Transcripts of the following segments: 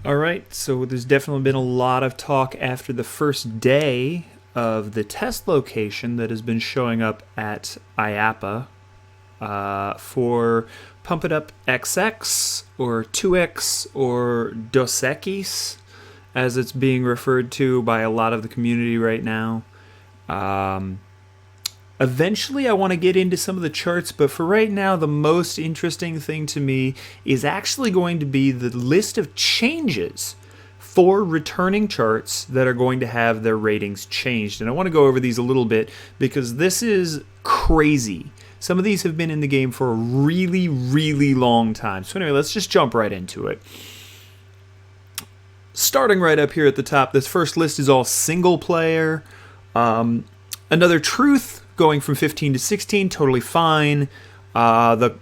All right, so there's definitely been a lot of talk after the first day of the test location that has been showing up at IAAPA for Pump It Up XX or 2X or Dos Equis, as it's being referred to by a lot of the community right now. Eventually, I want to get into some of the charts, but for right now, the most interesting thing to me is actually going to be the list of changes for returning charts that are going to have their ratings changed. And I want to go over these a little bit because this is crazy. Some of these have been in the game for a really, really long time. So anyway, let's just jump right into it. Starting right up here at the top, this first list is all single player. Another truth, going from 15 to 16, totally fine. The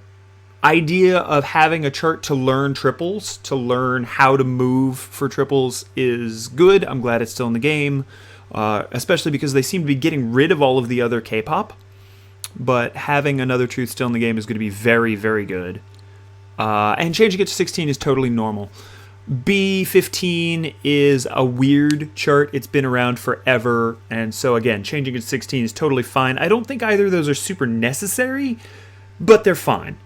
idea of having a chart to learn triples, to learn how to move for triples, is good. I'm glad it's still in the game, especially because they seem to be getting rid of all of the other K-pop. But having another truth still in the game is going to be very, very good. And changing it to 16 is totally normal. B15 is a weird chart. It's been around forever, and so again, changing it to 16 is totally fine. I don't think either of those are super necessary, but they're fine.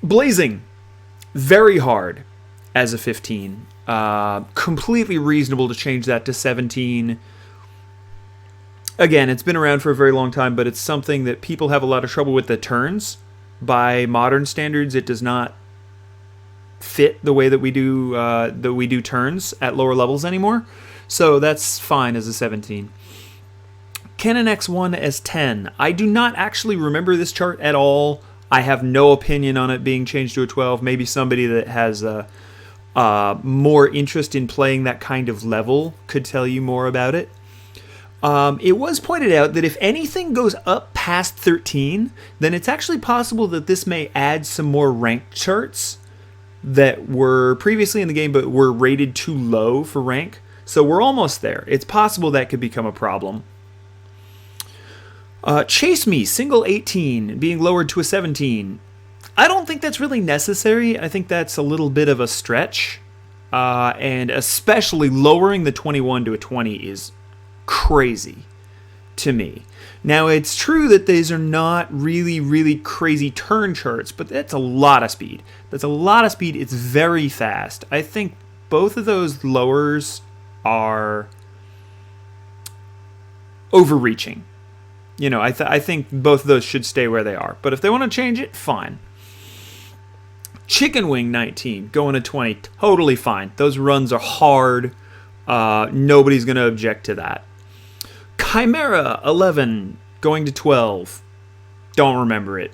Blazing, very hard as a 15. Completely reasonable to change that to 17. Again, it's been around for a very long time, but it's something that people have a lot of trouble with the turns. By modern standards, it does not fit the way that we do turns at lower levels anymore, so that's fine as a 17. Canon X1 as 10. I do not actually remember this chart at all. I have no opinion on it being changed to a 12. Maybe somebody that has more interest in playing that kind of level could tell you more about it. It was pointed out that if anything goes up past 13, then it's actually possible that this may add some more ranked charts that were previously in the game but were rated too low for rank. So we're almost there. It's possible that could become a problem. Chase Me, single 18, being lowered to a 17. I don't think that's really necessary. I think that's a little bit of a stretch. And especially lowering the 21 to a 20 is crazy to me. Now, it's true that these are not really, really crazy turn charts, but that's a lot of speed. That's a lot of speed. It's very fast. I think both of those lowers are overreaching. You know, I think both of those should stay where they are. But if they want to change it, fine. Chicken Wing 19, going to 20, totally fine. Those runs are hard. Nobody's going to object to that. Chimera 11 going to 12. Don't remember it.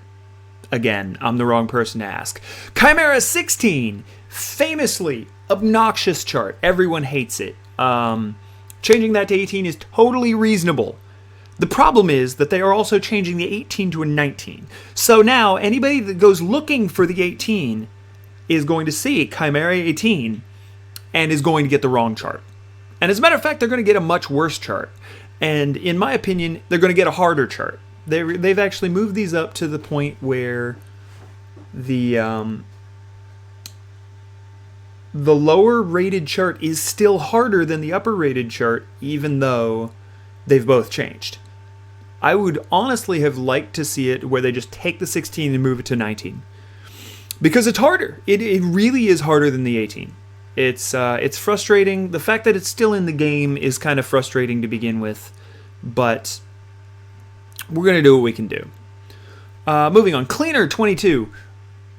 Again, I'm the wrong person to ask. Chimera 16, famously obnoxious chart. Everyone hates it. Changing that to 18 is totally reasonable. The problem is that they are also changing the 18 to a 19. So now anybody that goes looking for the 18 is going to see Chimera 18 and is going to get the wrong chart. And as a matter of fact, they're going to get a much worse chart. And in my opinion, they're going to get a harder chart. They've actually moved these up to the point where the lower rated chart is still harder than the upper rated chart, even though they've both changed. I would honestly have liked to see it where they just take the 16 and move it to 19. Because it's harder. It really is harder than the 18. It's frustrating. The fact that it's still in the game is kind of frustrating to begin with, but we're going to do what we can do. Moving on. Cleaner 22.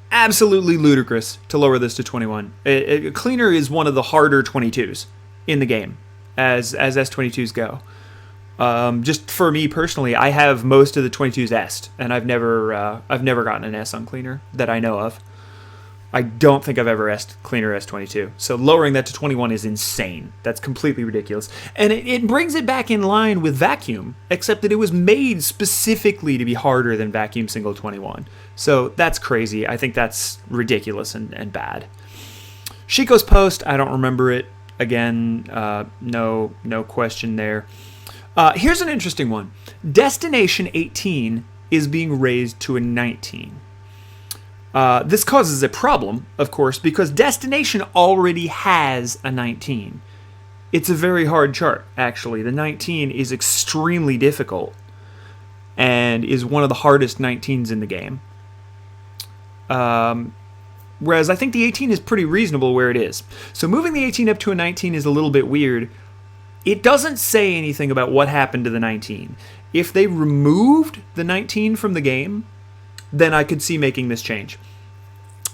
Absolutely ludicrous to lower this to 21. Cleaner is one of the harder 22s in the game, as S22s go. Just for me personally, I have most of the 22s S'd, and I've never gotten an S on Cleaner that I know of. I don't think I've ever S'd Cleaner S22. So lowering that to 21 is insane. That's completely ridiculous. And it brings it back in line with Vacuum, except that it was made specifically to be harder than Vacuum Single 21. So that's crazy. I think that's ridiculous and bad. Chico's Post, I don't remember it. Again, no question there. Here's an interesting one. Destination 18 is being raised to a 19. This causes a problem, of course, because Destination already has a 19. It's a very hard chart, actually. The 19 is extremely difficult and is one of the hardest 19s in the game. Whereas I think the 18 is pretty reasonable where it is. So moving the 18 up to a 19 is a little bit weird. It doesn't say anything about what happened to the 19. If they removed the 19 from the game, then I could see making this change.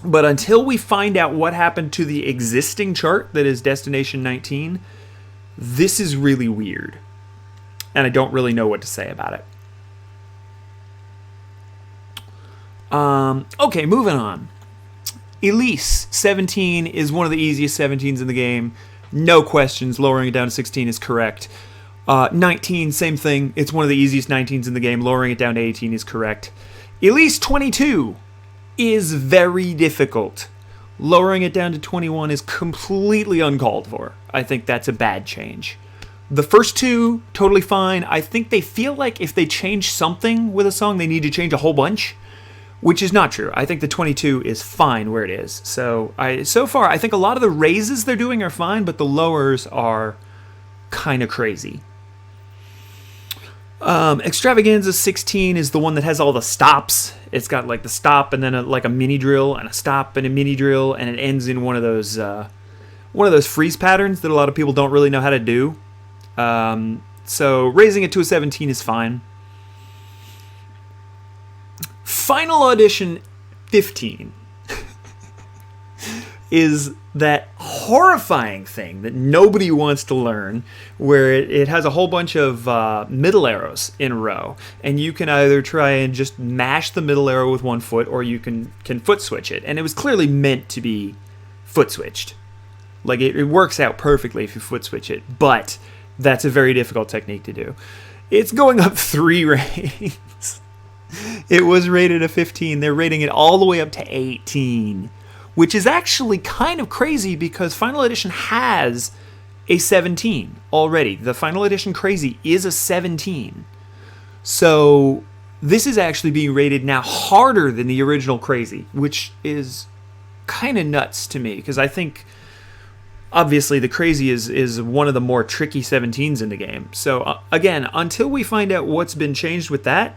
But until we find out what happened to the existing chart that is Destination 19, this is really weird. And I don't really know what to say about it. Okay, moving on. Elise 17 is one of the easiest 17s in the game. No questions, lowering it down to 16 is correct. 19, same thing. It's one of the easiest 19s in the game. Lowering it down to 18 is correct. Elise 22 is very difficult. Lowering it down to 21 is completely uncalled for. I think that's a bad change. The first two, totally fine. I think they feel like if they change something with a song, they need to change a whole bunch, which is not true. I think the 22 is fine where it is. So far, I think a lot of the raises they're doing are fine, but the lowers are kind of crazy. Extravaganza 16 is the one that has all the stops. It's got like the stop and then a mini drill and a stop and a mini drill, and it ends in one of those freeze patterns that a lot of people don't really know how to do. So raising it to a 17 is fine. Final Audition 15 is that horrifying thing that nobody wants to learn, where it has a whole bunch of middle arrows in a row, and you can either try and just mash the middle arrow with one foot, or you can foot switch it. And it was clearly meant to be foot switched. Like, it works out perfectly if you foot switch it, but that's a very difficult technique to do. It's going up 3 ratings. It was rated a 15. They're rating it all the way up to 18. Which is actually kind of crazy because Final Edition has a 17 already. The Final Edition Crazy is a 17. So this is actually being rated now harder than the original Crazy, which is kind of nuts to me because I think obviously the Crazy is one of the more tricky 17s in the game. So again, until we find out what's been changed with that,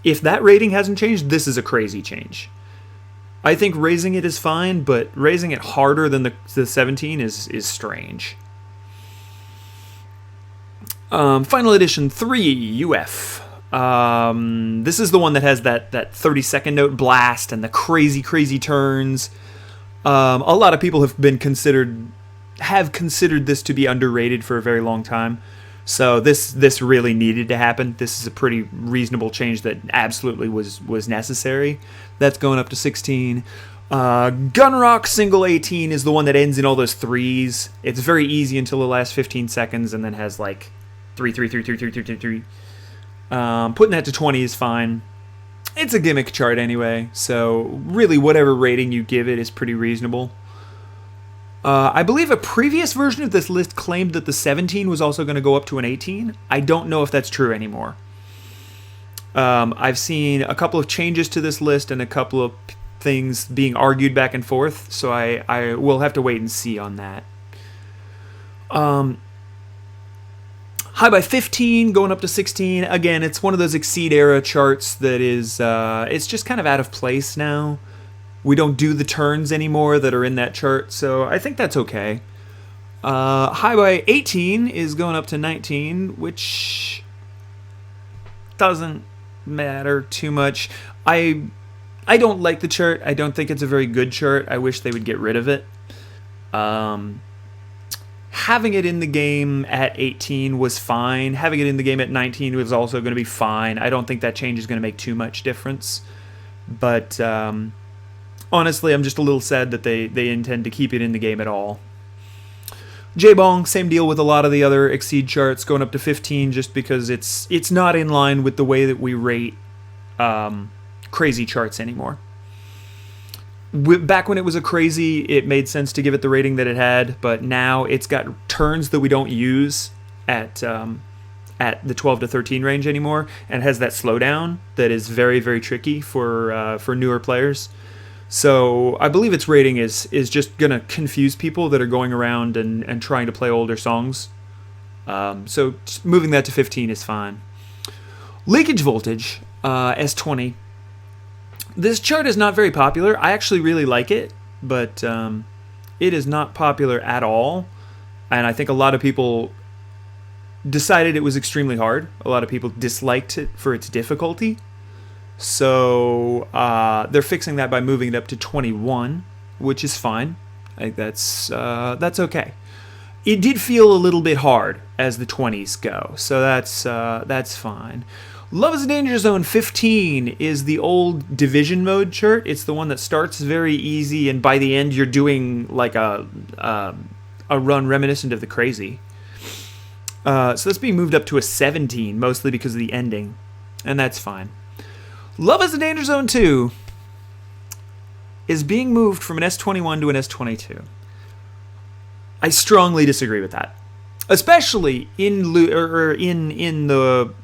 if that rating hasn't changed, this is a crazy change. I think raising it is fine, but raising it harder than the 17 is strange. Final Edition 3 UF. This is the one that has that 30-second note blast and the crazy turns. A lot of people have considered this to be underrated for a very long time. So this really needed to happen. This is a pretty reasonable change that absolutely was necessary. That's going up to 16. Gunrock Single 18 is the one that ends in all those threes. It's very easy until the last 15 seconds, and then has like 3. Putting that to 20 is fine. It's a gimmick chart anyway, so really whatever rating you give it is pretty reasonable. I believe a previous version of this list claimed that the 17 was also going to go up to an 18. I don't know if that's true anymore. I've seen a couple of changes to this list and a couple of things being argued back and forth, so I will have to wait and see on that. High by 15, going up to 16. Again, it's one of those Exceed era charts that is, it's just kind of out of place now. We don't do the turns anymore that are in that chart, so I think that's okay. High by 18 is going up to 19, which doesn't matter too much. I don't like the chart. I don't think it's a very good chart. I wish they would get rid of it. Having it in the game at 18 was fine. Having it in the game at 19 was also going to be fine. I don't think that change is going to make too much difference. But honestly, I'm just a little sad that they intend to keep it in the game at all. J-Bong, same deal with a lot of the other Exceed charts, going up to 15 just because it's not in line with the way that we rate crazy charts anymore. Back when it was a Crazy, it made sense to give it the rating that it had, but now it's got turns that we don't use at the 12 to 13 range anymore, and has that slowdown that is very, very tricky for newer players. So I believe its rating is just going to confuse people that are going around and trying to play older songs. So moving that to 15 is fine. Leakage voltage, S20. This chart is not very popular. I actually really like it, but it is not popular at all. And I think a lot of people decided it was extremely hard. A lot of people disliked it for its difficulty. So they're fixing that by moving it up to 21, which is fine. I think that's okay. It did feel a little bit hard as the 20s go, so that's fine. Love is a Danger Zone 15 is the old division mode chart. It's the one that starts very easy, and by the end you're doing like a run reminiscent of the Crazy. So that's being moved up to a 17, mostly because of the ending, and that's fine. Love is a Danger Zone 2 is being moved from an S21 to an S22. I strongly disagree with that, especially in the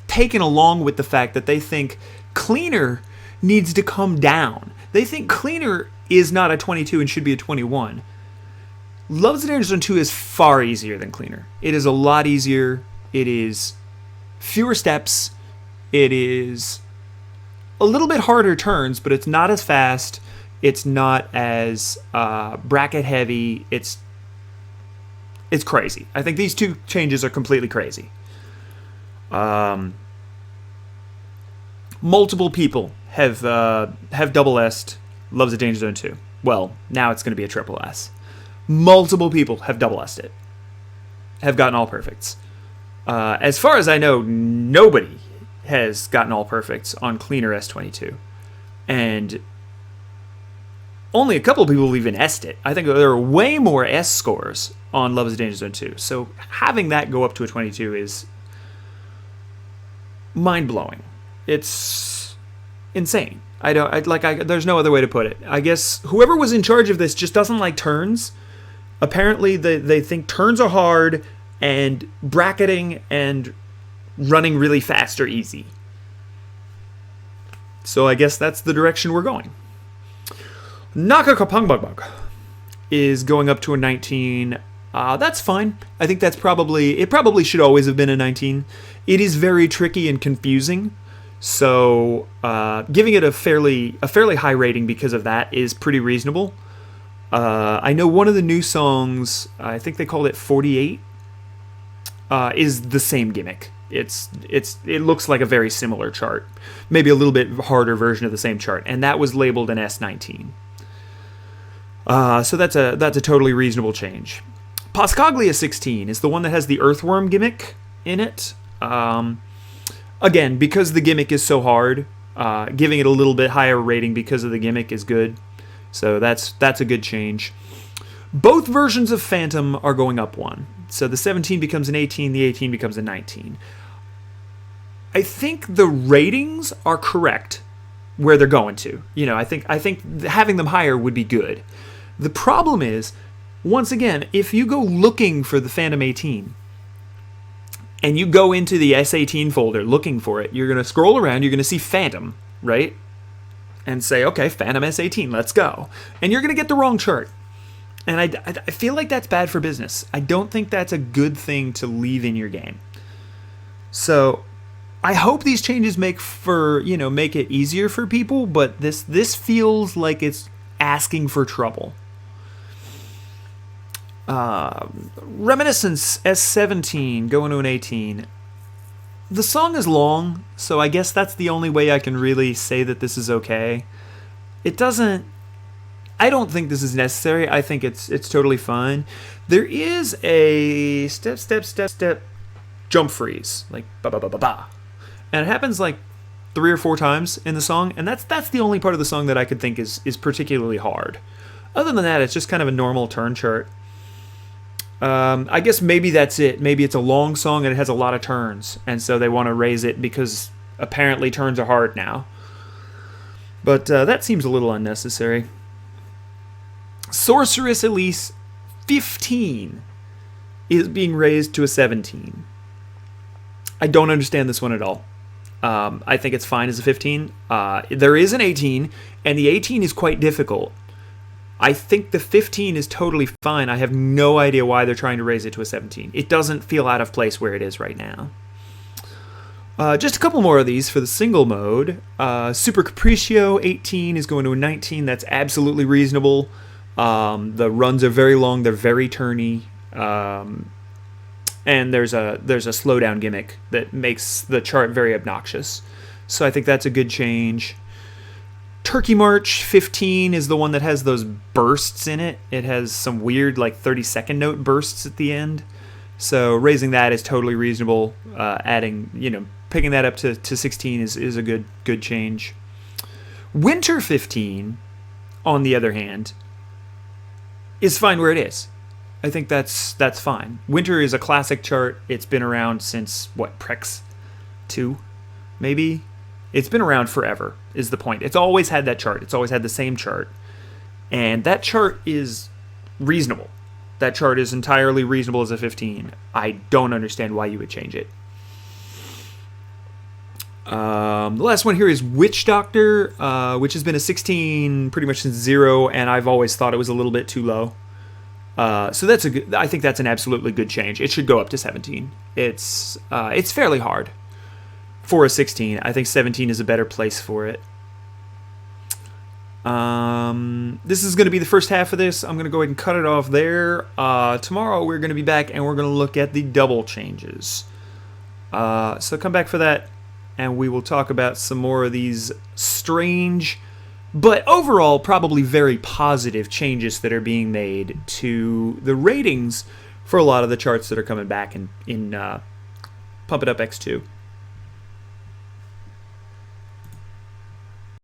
taken along with the fact that they think Cleaner needs to come down. They think Cleaner is not a 22 and should be a 21. Love is a Danger Zone 2 is far easier than Cleaner. It is a lot easier. It is fewer steps. It is a little bit harder turns, but it's not as fast. It's not as bracket heavy. It's crazy. I think these two changes are completely crazy. Multiple people have double S'd Love's a Danger Zone 2. Well, now it's going to be a triple S. Multiple people have double S'd it. Have gotten all perfects. As far as I know, nobody has gotten all perfects on Cleaner S22. And only a couple of people have even S'd it. I think there are way more S scores on Love is a Danger Zone 2. So having that go up to a 22 is mind-blowing. It's insane. There's no other way to put it. I guess whoever was in charge of this just doesn't like turns. Apparently they think turns are hard and bracketing and running really fast are easy. So I guess that's the direction we're going. Nakakapangbug is going up to a 19. That's fine. I think it probably should always have been a 19. It is very tricky and confusing. So giving it a fairly high rating because of that is pretty reasonable. I know one of the new songs, I think they called it 48, is the same gimmick. It looks like a very similar chart, maybe a little bit harder version of the same chart, and that was labeled an S19. So that's a totally reasonable change. Pascaglia 16 is the one that has the earthworm gimmick in it. Again, because the gimmick is so hard, giving it a little bit higher rating because of the gimmick is good. So that's a good change. Both versions of Phantom are going up one. So the 17 becomes an 18, the 18 becomes a 19. I think the ratings are correct where they're going to. I think having them higher would be good. The problem is, once again, if you go looking for the Phantom 18 and you go into the S18 folder looking for it, you're going to scroll around, you're going to see Phantom, right? And say, okay, Phantom S18, let's go. And you're going to get the wrong chart. And I feel like that's bad for business. I don't think that's a good thing to leave in your game. So I hope these changes make it easier for people, but this feels like it's asking for trouble. Reminiscence S17 going to an 18. The song is long, so I guess that's the only way I can really say that this is okay. I don't think this is necessary. I think it's totally fine. There is a step jump freeze, like ba ba ba ba ba, and it happens like 3 or 4 times in the song, and that's the only part of the song that I could think is particularly hard. Other than that, it's just kind of a normal turn chart. I guess maybe that's it. Maybe it's a long song and it has a lot of turns, and so they want to raise it because apparently turns are hard now. But that seems a little unnecessary. Sorceress Elise 15 is being raised to a 17. I don't understand this one at all. I think it's fine as a 15. There is an 18, and the 18 is quite difficult. I think the 15 is totally fine. I have no idea why they're trying to raise it to a 17. It doesn't feel out of place where it is right now. Just a couple more of these for the single mode. Super Capriccio 18 is going to a 19. That's absolutely reasonable. The runs are very long. They're very turny. And there's a slowdown gimmick that makes the chart very obnoxious. So I think that's a good change. Turkey March 15 is the one that has those bursts in it. It has some weird 30-second note bursts at the end. So raising that is totally reasonable. Picking that up to 16 is a good change. Winter 15, on the other hand, is fine where it is. I think that's fine. Winter is a classic chart. It's been around since, Prex 2, maybe? It's been around forever, is the point. It's always had that chart. It's always had the same chart. And that chart is reasonable. That chart is entirely reasonable as a 15. I don't understand why you would change it. The last one here is Witch Doctor, which has been a 16 pretty much since 0, and I've always thought it was a little bit too low. So I think that's an absolutely good change. It should go up to 17. It's fairly hard for a 16. I think 17 is a better place for it. This is going to be the first half of this. I'm going to go ahead and cut it off there. Tomorrow we're going to be back and we're going to look at the double changes. So come back for that, and we will talk about some more of these strange, but overall probably very positive changes that are being made to the ratings for a lot of the charts that are coming back in Pump It Up X2.